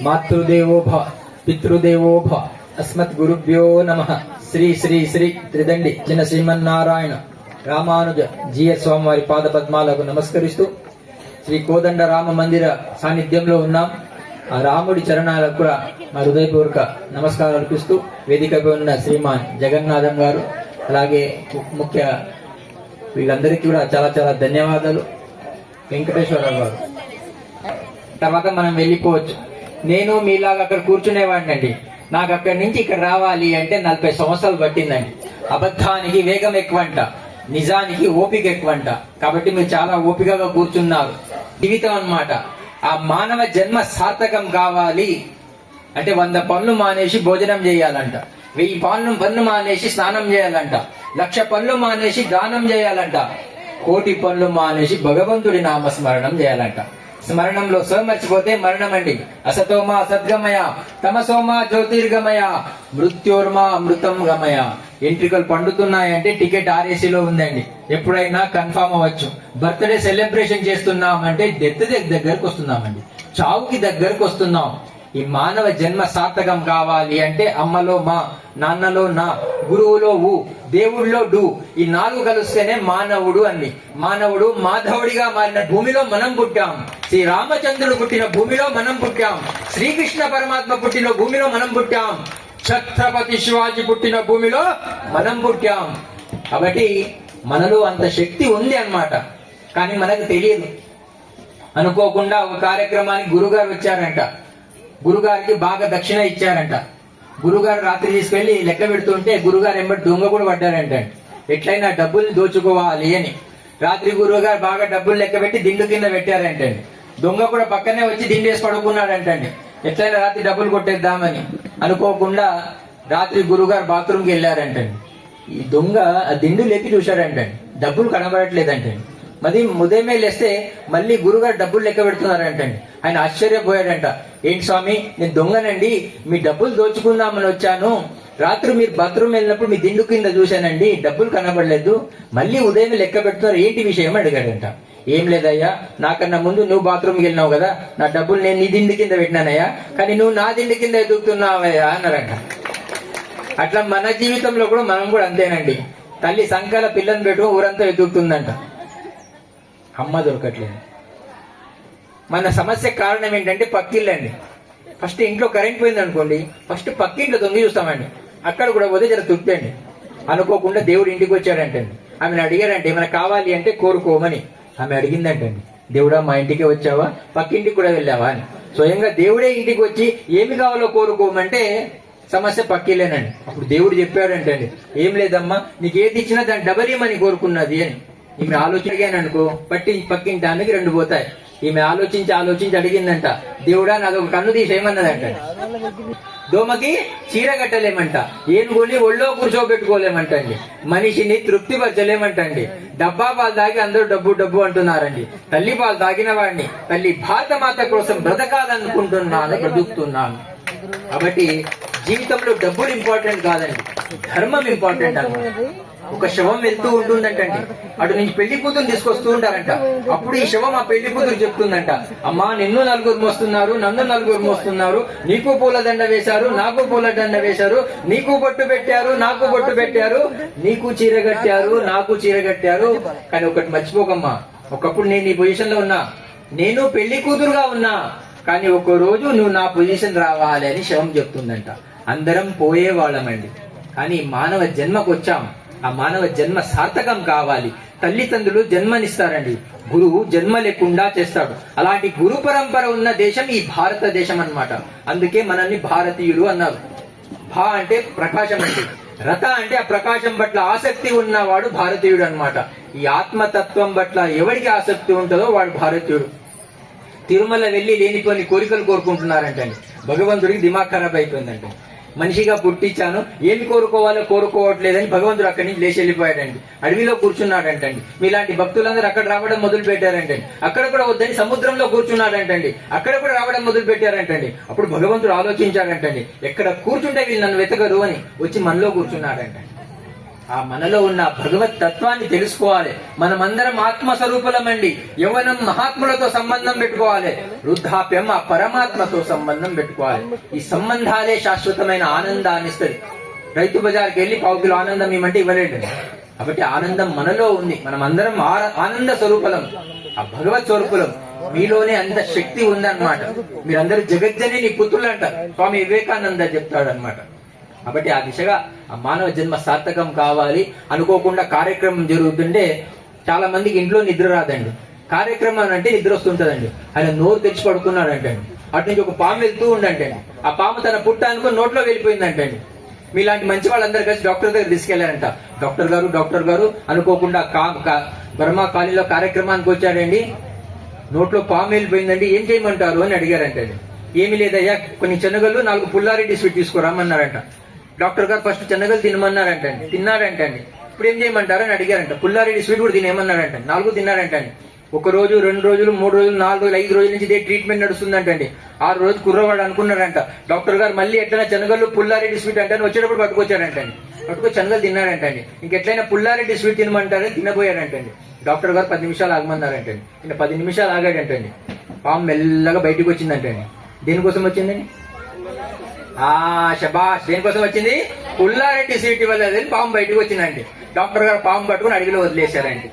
మాతృదేవో భవ పితృదేవో భవ అస్మత్ గురుభ్యో నమః. శ్రీ శ్రీ శ్రీ త్రిదండి చిన్న శ్రీమన్నారాయణ రామానుజ జీఎస్ స్వామి వారి పాద పద్మాలకు నమస్కరిస్తూ శ్రీ కోదండ రామ మందిర సాన్నిధ్యంలో ఉన్నాం. ఆ రాముడి చరణాలకు కూడా మా హృదయపూర్వక నమస్కారాలు అర్పిస్తూ వేదికపై ఉన్న శ్రీమాన్ జగన్నాథం గారు, అలాగే ముఖ్య వీళ్ళందరికీ కూడా చాలా చాలా ధన్యవాదాలు. వెంకటేశ్వరరావు గారు తర్వాత మనం వెళ్ళిపోవచ్చు. నేను మీలాగా అక్కడ కూర్చునేవాడిని అండి. నాకు అక్కడి నుంచి ఇక్కడ రావాలి అంటే 40 సంవత్సరాలు పట్టిందండి. అబద్ధానికి వేగం ఎక్కువంట, నిజానికి ఓపిక ఎక్కువంట. కాబట్టి మీరు చాలా ఓపికగా కూర్చున్నారు. జీవితం అన్నమాట. ఆ మానవ జన్మ సార్థకం కావాలి అంటే 100 పనులు మానేసి భోజనం చేయాలంట, 1000 పనులు మానేసి స్నానం చేయాలంట, 1,00,000 పనులు మానేసి దానం చేయాలంట, 1,00,00,000 పనులు మానేసి భగవంతుడి నామస్మరణం చేయాలంట. స్మరణంలో సో మర్చిపోతే మరణం అండి. అసతోమా సద్గమయ, తమసోమా జ్యోతిర్గమయ, మృత్యోర్మా అమృతం గమయ. ఎంట్రికలు పండుతున్నాయంటే టికెట్ ఆర్ఏసీలో ఉందండి, ఎప్పుడైనా కన్ఫామ్ అవ్వచ్చు. బర్త్డే సెలబ్రేషన్ చేస్తున్నామంటే డెత్ దగ్గరకు వస్తున్నామండి, చావుకి దగ్గరకు వస్తున్నాం. ఈ మానవ జన్మ సార్థకం కావాలి అంటే అమ్మలో మా, నాన్నలో నా, గురువులో ఊ, దేవుడిలో డు, ఈ 4 కలిస్తేనే మానవుడు అండి. మానవుడు మాధవుడిగా మారిన భూమిలో మనం పుట్టాం. శ్రీ రామచంద్రుడు పుట్టిన భూమిలో మనం పుట్టాం. శ్రీకృష్ణ పరమాత్మ పుట్టిన భూమిలో మనం పుట్టాం. ఛత్రపతి శివాజీ పుట్టిన భూమిలో మనం పుట్టాం. కాబట్టి మనలో అంత శక్తి ఉంది అన్నమాట. కానీ మనకు తెలియదు. అనుకోకుండా ఒక కార్యక్రమానికి గురుగారు వచ్చారంట. గురుగారికి బాగా దక్షిణ ఇచ్చారంట. గురుగారు రాత్రి తీసుకెళ్లి లెక్క పెడుతుంటే గురుగారు ఎంబడి దొంగ కూడా పడ్డారంట. ఎట్లయినా డబ్బులు దోచుకోవాలి అని రాత్రి గురువుగారు బాగా డబ్బులు లెక్క పెట్టి దిండు కింద పెట్టారంటండి. దొంగ కూడా పక్కనే వచ్చి దిండేసి పడుకున్నాడంటండి. ఎట్లయినా రాత్రి డబ్బులు కొట్టేద్దామని. అనుకోకుండా రాత్రి గురుగారు బాత్రూమ్కి వెళ్ళారంటండి. ఈ దొంగ ఆ దిండు లేపి చూశాడంటండి, డబ్బులు కనబడట్లేదంటండి. మరి ఉదయమే లేస్తే మళ్ళీ గురుగారు డబ్బులు లెక్క పెడుతున్నారంటండి. ఆయన ఆశ్చర్యపోయాడంట. ఏంటి స్వామి, నేను దొంగనండి, మీ డబ్బులు దోచుకుందామని వచ్చాను. రాత్రి మీరు బాత్రూమ్ వెళ్ళినప్పుడు మీ దిండు కింద చూశానండి, డబ్బులు కనబడలేదు. మళ్ళీ ఉదయం లెక్క పెడుతున్నారు, ఏంటి విషయం అడిగాడంట. ఏం లేదయ్యా, నాకన్నా ముందు నువ్వు బాత్రూమ్కి వెళ్ళినావు కదా, నా డబ్బులు నేను నీ దిండు కింద పెట్టినానయ్యా, కానీ నువ్వు నా దిండు కింద ఎదుగుతున్నావయ్యా అన్నారంట. అట్లా మన జీవితంలో కూడా మనం కూడా అంతేనండి. తల్లి సంకల పిల్లని పెట్టు ఊరంతా ఎదుగుతుందంట, అమ్మ దొరకట్లేదు. మన సమస్య కారణం ఏంటంటే పక్కిళ్ళండి. ఫస్ట్ ఇంట్లో కరెంట్ పోయింది అనుకోండి, ఫస్ట్ పక్కింట్లో దొంగి చూస్తామండి. అక్కడ కూడా పోతే జర తృప్తండి. అనుకోకుండా దేవుడు ఇంటికి వచ్చాడంటండి. ఆమెను అడిగారంటే ఏమైనా కావాలి అంటే కోరుకోమని. ఆమె అడిగిందంటండి, దేవుడా మా ఇంటికి వచ్చావా, పక్కింటికి కూడా వెళ్ళావా అని. స్వయంగా దేవుడే ఇంటికి వచ్చి ఏమి కావాలో కోరుకోమంటే సమస్య పక్కిలేనండి. అప్పుడు దేవుడు చెప్పాడంటండి, ఏం లేదమ్మా, నీకు ఏది ఇచ్చినా దాన్ని డబల్ ఇమ్మని కోరుకున్నది అని. ఈమె ఆలోచనగాననుకో పక్కింటానికి 2 పోతాయి. ఈమె ఆలోచించి అడిగిందంట, దేవుడా నాదొక కన్ను తీసేయమన్నదంట. దోమకి చీర కట్టలేమంట, ఏనుగుని ఒళ్ళో కూర్చోబెట్టుకోలేమంటండి, మనిషిని తృప్తిపరచలేమంటండి. డబ్బా పాలు తాగి అందరూ డబ్బు డబ్బు అంటున్నారండి. తల్లి పాలు తాగిన వాడిని, తల్లి భారత మాత కోసం బ్రతకాలనుకుంటున్నాను, బ్రతుకుతున్నాను. కాబట్టి జీవితంలో డబ్బులు ఇంపార్టెంట్ కాదండి, ధర్మం ఇంపార్టెంట్ అన్నమాట. ఒక శవం వెళ్తూ ఉంటుందంటండి, అటు నుంచి పెళ్లి కూతురు తీసుకొస్తూ ఉంటారంట. అప్పుడు ఈ శవం ఆ పెళ్లి కూతురు చెప్తుందంట, అమ్మా నిన్ను 4 మోస్తున్నారు, నన్ను 4 మోస్తున్నారు, నీకు పూలదండ వేశారు, నాకు పూలదండ వేశారు, నీకు బొట్టు పెట్టారు, నాకు బొట్టు పెట్టారు, నీకు చీర కట్టారు, నాకు చీర కట్టారు. కానీ ఒకటి మర్చిపోకమ్మా, ఒకప్పుడు నేను ఈ పొజిషన్ లో ఉన్నా, నేను పెళ్లి కూతురుగా ఉన్నా, కానీ ఒక రోజు నువ్వు నా పొజిషన్ రావాలి అని శవం చెప్తుందంట. అందరం పోయేవాళ్ళమండి, కానీ మానవ జన్మకు వచ్చాం. ఆ మానవ జన్మ సార్థకం కావాలి. తల్లిదండ్రులు జన్మనిస్తారండి, గురువు జన్మ లేకుండా చేస్తాడు. అలాంటి గురు పరంపర ఉన్న దేశం ఈ భారతదేశం అన్నమాట. అందుకే మనల్ని భారతీయులు అన్నారు. భా అంటే ప్రకాశం అండి, రథ అంటే ఆ ప్రకాశం పట్ల ఆసక్తి ఉన్నవాడు భారతీయుడు అన్నమాట. ఈ ఆత్మతత్వం పట్ల ఎవరికి ఆసక్తి ఉంటుందో వాడు భారతీయుడు. తిరుమల వెళ్లి లేనిపోని కోరికలు కోరుకుంటున్నారంటండి. భగవంతుడికి దిమాగ్ ఖరాబ్ అయిపోయిందంటే, మనిషిగా పుట్టించాను, ఏమి కోరుకోవాలో కోరుకోవట్లేదని భగవంతుడు అక్కడి నుంచి లేచి వెళ్ళిపోయాడండి. అడవిలో కూర్చున్నాడంటండి. మీలాంటి భక్తులందరూ అక్కడ రావడం మొదలు పెట్టారంటండి. అక్కడ కూడా వద్దని సముద్రంలో కూర్చున్నాడంటండి. అక్కడ కూడా రావడం మొదలు పెట్టారంటండి. అప్పుడు భగవంతుడు ఆలోచించాడంటండి, ఎక్కడ కూర్చుంటే వీళ్ళు నన్ను వెతకరు అని వచ్చి మనలో కూర్చున్నాడంటండి. ఆ మనలో ఉన్న భగవత్ తత్వాన్ని తెలుసుకోవాలి. మనమందరం ఆత్మస్వరూపులమండి. యవ్వనం మహాత్ములతో సంబంధం పెట్టుకోవాలి, వృద్ధాప్యం ఆ పరమాత్మతో సంబంధం పెట్టుకోవాలి. ఈ సంబంధాలే శాశ్వతమైన ఆనందాన్ని ఇస్తుంది. రైతు బజార్కి వెళ్ళి పావు కిలో ఆనందం ఏమంటే ఇవ్వలేడు. కాబట్టి ఆనందం మనలో ఉంది. మనం అందరం ఆనంద స్వరూపులం, ఆ భగవత్ స్వరూపులం. మీలోనే అంత శక్తి ఉందన్నమాట. మీరందరూ జగజ్జని పుత్రులు అంటారు, స్వామి వివేకానంద చెప్తాడు అనమాట. కాబట్టి ఆ దిశగా ఆ మానవ జన్మ సార్థకం కావాలి. అనుకోకుండా కార్యక్రమం జరుగుతుంటే చాలా మందికి ఇంట్లో నిద్ర రాదండి. కార్యక్రమం అంటే నిద్ర వస్తుంటదండి. ఆయన నోరు తెచ్చి పడుకున్నాడంటండి. అటు నుంచి ఒక పాము వెళ్తూ ఉండంటండి. ఆ పాము తన పుట్ట అనుకుని నోట్లో వెళ్ళిపోయిందంటండి. మీలాంటి మంచి వాళ్ళందరూ కలిసి డాక్టర్ దగ్గర తీసుకెళ్లారంట. డాక్టర్ గారు అనుకోకుండా బర్మా కాలనీలో కార్యక్రమానికి వచ్చాడండి, నోట్లో పాము వెళ్ళిపోయిందండి, ఏం చేయమంటారు అని అడిగారంటండి. ఏమీ లేదయ్యా, కొన్ని శనగలు 4 పుల్లారెడ్డి స్వీట్ తీసుకురామన్నారంట. డాక్టర్ గారు ఫస్ట్ శనగలు తినమన్నారంటండి. తిన్నాడంటండి. ఇప్పుడు ఏం చేయమంటారు అని అడిగారంట. పుల్లారెడ్డి స్వీట్ కూడా తినేమన్నారంట. 4 తిన్నారంటండి. 1 రోజు, 2 రోజులు, 3 రోజులు, 4 రోజులు, 5 రోజుల నుంచి ఇదే ట్రీట్మెంట్ నడుస్తుందంటండి. 6 రోజు కుర్రవాడు అనుకున్నారంట. డాక్టర్ గారు మళ్ళీ ఎట్లైనా శనగలు పుల్లారెడ్డి స్వీట్ అంటే వచ్చేటప్పుడు పట్టుకొచ్చారంటండి. పట్టుకొచ్చి శనగలు తిన్నారంటండి. ఇంకెట్లయినా పుల్లారెడ్డి స్వీట్ తినమంటారని తినబోయారంటండి. డాక్టర్ గారు 10 నిమిషాలు ఆగమన్నారంటండి. ఇంకా 10 నిమిషాలు ఆగాడంటండి. పాము మెల్లగా బయటకు వచ్చిందంటండి. దేనికోసం వచ్చిందండి? శబాష్, దేనికోసం వచ్చింది? పుల్లారెడ్డి స్వీట్ ఇవ్వలేదు, పాము బయటకు వచ్చిందండి. డాక్టర్ గారు పాము పట్టుకుని అడవిలో వదిలేశారండి.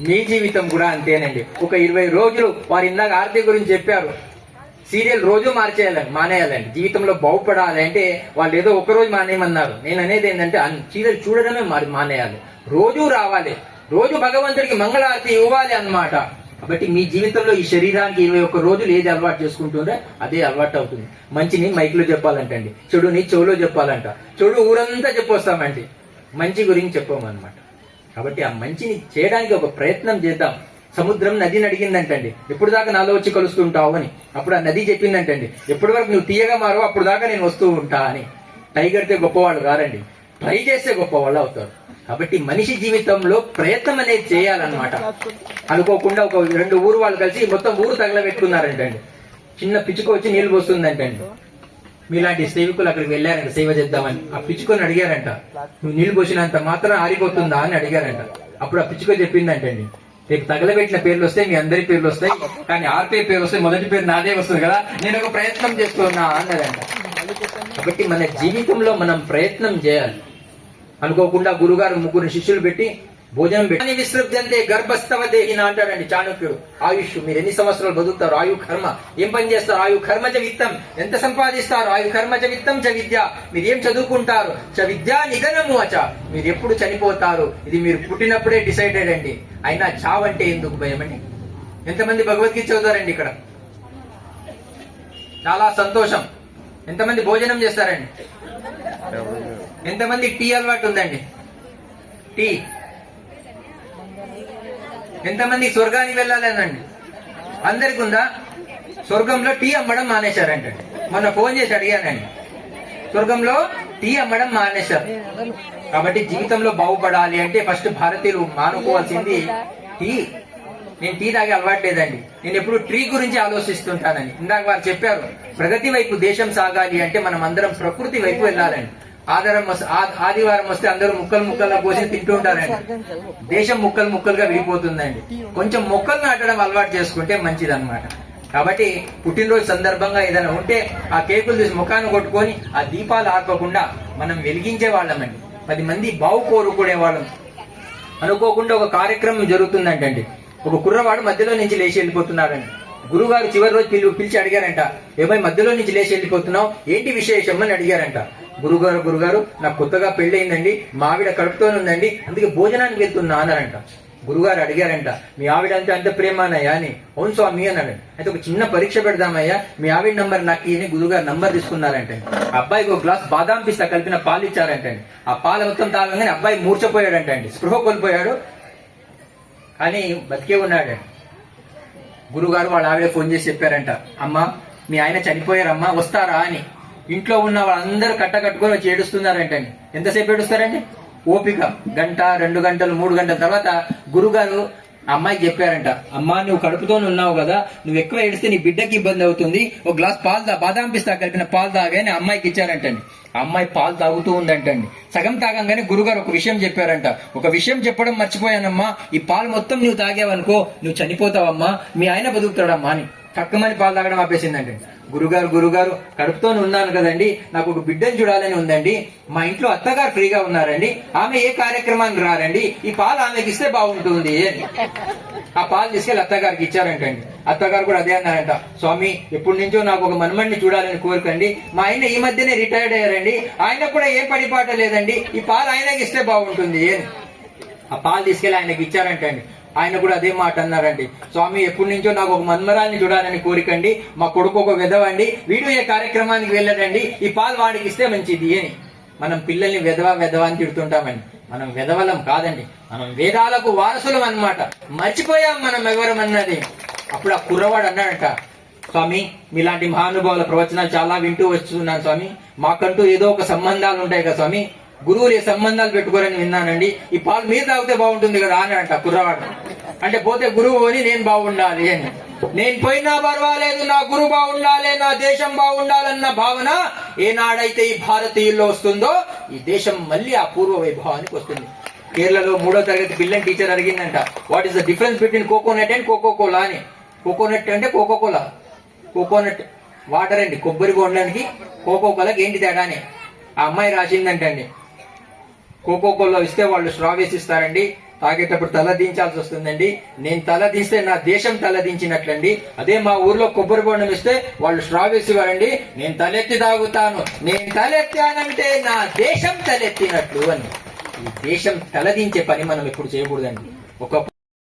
మీ జీవితం కూడా అంతేనండి. ఒక 20 రోజులు, వారు ఇందాక ఆర్తి గురించి చెప్పారు, సీరియల్ రోజు మానేయాలండి. జీవితంలో బాగుపడాలి అంటే వాళ్ళు ఏదో ఒక రోజు మానేయమన్నారు. నేను అనేది ఏంటంటే సీరియల్ చూడడమే మానేయాలి. రోజు రావాలి, రోజు భగవంతుడికి మంగళారతి ఇవ్వాలి అన్నమాట. కాబట్టి మీ జీవితంలో ఈ శరీరానికి 21 రోజులు ఏది అలవాటు చేసుకుంటుందో అదే అలవాటు అవుతుంది. మంచిని మైక్లో చెప్పాలంటండి, చెడుని చెవులో చెప్పాలంట. చెడు ఊరంతా చెప్పొస్తామండి, మంచి గురించి చెప్పామన్నమాట. కాబట్టి ఆ మంచిని చేయడానికి ఒక ప్రయత్నం చేద్దాం. సముద్రం నదిని అడిగిందంటండి, ఎప్పుడు దాకా నాలో వచ్చి కలుస్తుంటావు అని. అప్పుడు ఆ నది చెప్పిందంటండి, ఎప్పటి వరకు నువ్వు తీయగా మారో అప్పుడు దాకా నేను వస్తూ ఉంటా అని. టైగర్తే గొప్పవాళ్ళు కారండి, ట్రై చేస్తే గొప్పవాళ్ళు అవుతారు. కాబట్టి మనిషి జీవితంలో ప్రయత్నం అనేది చేయాలన్నమాట. అనుకోకుండా ఒక 2 ఊరు వాళ్ళు కలిసి మొత్తం ఊరు తగలబెట్టుకున్నారంటండి. చిన్న పిచ్చుక వచ్చి నీళ్లు పోస్తుందంటండి. మీలాంటి సేవకులు అక్కడికి వెళ్ళారంట సేవ చేద్దామని. ఆ పిచ్చుకొని అడిగారంట, నువ్వు నీళ్లు పోసినంత మాత్రం ఆరిపోతుందా అని అడిగారంట. అప్పుడు ఆ పిచ్చుక చెప్పిందంటండి, రేపు తగలబెట్టిన పేర్లు వస్తాయి, మీ అందరి పేర్లు వస్తాయి, కానీ ఆర్పే పేరు వస్తాయి, మొదటి పేరు నాదే వస్తుంది కదా, నేను ఒక ప్రయత్నం చేస్తున్నా అన్నదంట. కాబట్టి మన జీవితంలో మనం ప్రయత్నం చేయాలి. అనుకోకుండా గురుగారు 3 శిష్యులు పెట్టి భోజనం పెట్టి విశ్రబ్ది అంతే గర్భస్థవ దేహిన అంటాడండి చాణక్యుడు. ఆయుష్, మీరు ఎన్ని సంవత్సరాలు బతుకుతారు, ఆయు కర్మ, ఏం పని చేస్తారు, ఆయు కర్మ చ విత్తం, ఎంత సంపాదిస్తారు, ఆయు కర్మ చ విత్తం చ విద్య, మీరు ఏం చదువుకుంటారు, చ విద్యా నిధనము అచ, మీరు ఎప్పుడు చనిపోతారు, ఇది మీరు పుట్టినప్పుడే డిసైడెడ్ అండి. అయినా చావంటే ఎందుకు భయం అండి? ఎంతమంది భగవద్గీత చదువుతారండి ఇక్కడ? చాలా సంతోషం. ఎంతమంది భోజనం చేస్తారండి? ఎంతమంది టీ అలవాటు ఉందండి? టీ. ఎంతమంది స్వర్గానికి వెళ్ళాలనండి? అందరికి ఉందా? స్వర్గంలో టీ అమ్మడం మానేశారంటండి. మొన్న ఫోన్ చేసి అడిగానండి, స్వర్గంలో టీ అమ్మడం మానేశారు. కాబట్టి జీవితంలో బాగుపడాలి అంటే ఫస్ట్ భారతీయులు మానుకోవాల్సింది టీ. నేను టీ తాగే అలవాటు లేదండి, నేను ఎప్పుడు ట్రీ గురించి ఆలోచిస్తుంటానని. ఇందాక వారు చెప్పారు, ప్రగతి వైపు దేశం సాగాలి అంటే మనం అందరం ప్రకృతి వైపు వెళ్ళాలండి. ఆదివారం వస్తే అందరూ ముక్కలుగా కోసి తింటూ ఉంటారండి. దేశం ముక్కలుగా విడిపోతుందండి. కొంచెం మొక్కలు నాటడం అలవాటు చేసుకుంటే మంచిది అన్నమాట. కాబట్టి పుట్టినరోజు సందర్భంగా ఏదైనా ఉంటే ఆ కేకులు తీసి ముఖాన్ని కొట్టుకొని ఆ దీపాలు ఆర్పకుండా మనం వెలిగించే వాళ్ళమండి. 10 మంది బాగు కోరుకునే వాళ్ళం. అనుకోకుండా ఒక కార్యక్రమం జరుగుతుందంటండి. ఒక కుర్రవాడు మధ్యలో నుంచి లేచి వెళ్ళిపోతున్నాడండి. గురుగారు చివరి రోజు పిలిచి అడిగారంట, ఏమై మధ్యలో నుంచి లేచి వెళ్ళిపోతున్నావు, ఏంటి విశేషం అని అడిగారంట. గురుగారు నాకు కొత్తగా పెళ్ళయిందండి, మా ఆవిడ కడుపుతోనే ఉందండి, అందుకే భోజనానికి వెళ్తున్నా అన్నారంట. గురుగారు అడిగారంట, మీ ఆవిడ అంటే అంత ప్రేమానయ్యా అని. అవును స్వామి అన్నాడండి. అయితే ఒక చిన్న పరీక్ష పెడదామయ్యా, మీ ఆవిడ నంబర్ నాకు ఇని గురుగారు నంబర్ తీసుకున్నారంటే. అబ్బాయికి ఒక గ్లాస్ బాదాం పిస్తా కలిపిన పాలు ఇచ్చారంటండి. ఆ పాలు మొత్తం తాగగానే అబ్బాయి మూర్చపోయాడంటండి, స్పృహ కోల్పోయాడు, కానీ బతికే ఉన్నాడండి. గురుగారు వాళ్ళ ఆవిడ ఫోన్ చేసి చెప్పారంట, అమ్మా మీ ఆయన చనిపోయారమ్మా, వస్తారా అని. ఇంట్లో ఉన్న వాళ్ళందరూ కట్టుకొని వచ్చి ఏడుస్తున్నారంటండి. ఎంతసేపు ఏడుస్తారండి? ఓపిక 1 గంట 2 గంటలు 3 గంటల తర్వాత గురుగారు ఆ అమ్మాయికి చెప్పారంట, అమ్మా నువ్వు కడుపుతో ఉన్నావు కదా, నువ్వు ఎక్కువ ఏడిస్తే నీ బిడ్డకి ఇబ్బంది అవుతుంది, ఒక గ్లాస్ పాలు బాదాం పిస్తా కలిపిన పాలు తాగాని అమ్మాయికి ఇచ్చారంటండి. ఆ అమ్మాయి పాలు తాగుతూ ఉందంటండి. సగం తాగంగానే గురుగారు ఒక విషయం చెప్పారంట, ఒక విషయం చెప్పడం మర్చిపోయానమ్మా, ఈ పాలు మొత్తం నువ్వు తాగావనుకో నువ్వు చనిపోతావమ్మా, మీ ఆయన బతుకుతాడమ్మా అని కక్కమని పాలు తాగడం ఆపేసిందంటే. గురుగారు కడుపుతో ఉన్నాను కదండి, నాకు ఒక బిడ్డను చూడాలని ఉందండి, మా ఇంట్లో అత్తగారు ఫ్రీగా ఉన్నారండి, ఆమె ఏ కార్యక్రమానికి రారండి, ఈ పాలు ఆమెకి ఇస్తే బాగుంటుంది అని ఆ పాలు తీసుకెళ్లి అత్తగారికి ఇచ్చారంటండి. అత్తగారు కూడా అదే అన్నారంట, స్వామి ఎప్పటి నుంచో నాకు ఒక మన్మణ్ణి చూడాలని కోరికండి, మా ఆయన ఈ మధ్యనే రిటైర్డ్ అయ్యారండి, ఆయన కూడా ఏం పడిపాట లేదండి, ఈ పాలు ఆయనకి ఇస్తే బాగుంటుంది అని ఆ పాలు తీసుకెళ్లి ఆయనకి ఇచ్చారంటండి. ఆయన కూడా అదే మాట అన్నారండి, స్వామి ఎప్పటి నుంచో నాకు ఒక మన్మరాల్ని చూడాలని కోరికండి, మా కొడుకు ఒక వెధవండి, వీడు ఏ కార్యక్రమానికి వెళ్ళడండి, ఈ పాలు వాడికి ఇస్తే మంచిది అని. మనం పిల్లల్ని వెధవ అని తిడుతుంటామండి, మనం వెధవలం కాదండి, మనం వేదాలకు వారసులం అన్నమాట, మర్చిపోయాం మనం ఎవరమన్నది. అప్పుడు ఆ కుర్రవాడు అన్నాడంట, స్వామి మీలాంటి మహానుభావుల ప్రవచనాలు చాలా వింటూ వస్తున్నాను స్వామి, మాకంటూ ఏదో ఒక సంబంధాలు ఉంటాయి కదా స్వామి, గురువులు ఏ సంబంధాలు పెట్టుకోరని విన్నానండి, ఈ పాలు మీరు తాగితే బాగుంటుంది కదా అని అంట కుర్రవాడు. అంటే పోతే గురువు అని నేను బాగుండాలి అని, నేను పోయినా పర్వాలేదు నా గురువు బాగుండాలి, నా దేశం బాగుండాలన్న భావన ఏనాడైతే ఈ భారతీయుల్లో వస్తుందో ఈ దేశం మళ్ళీ ఆ పూర్వ వైభవానికి వస్తుంది. కేరళలో 3వ తరగతి పిల్లని టీచర్ అడిగిందంట, what is the difference between coconut and Coca Cola అని. కోకోనట్ అంటే కోకోకోలా, కోకోనట్ వాటర్ అండి, కొబ్బరి బొండానికి కోకోకోలాకి ఏంటి తేడా అని. ఆ అమ్మాయి రాసిందంటండి, కోకోకోలా ఇస్తే వాళ్ళు స్ట్రా వేసి ఇస్తారండి, తాగేటప్పుడు తల దించాల్సి వస్తుందండి, నేను తల దింస్తే నా దేశం తల దించినట్లండి, అదే మా ఊర్లో కొబ్బరి బొండం ఇస్తే వాళ్ళు స్ట్రా వేసేవారండి, నేను తలెత్తి తాగుతాను, నేను తలెత్తానంటే నా దేశం తలెత్తినట్లు అని. ఈ దేశం తలదించే పని మనం ఎప్పుడు చేయకూడదండి. ఒక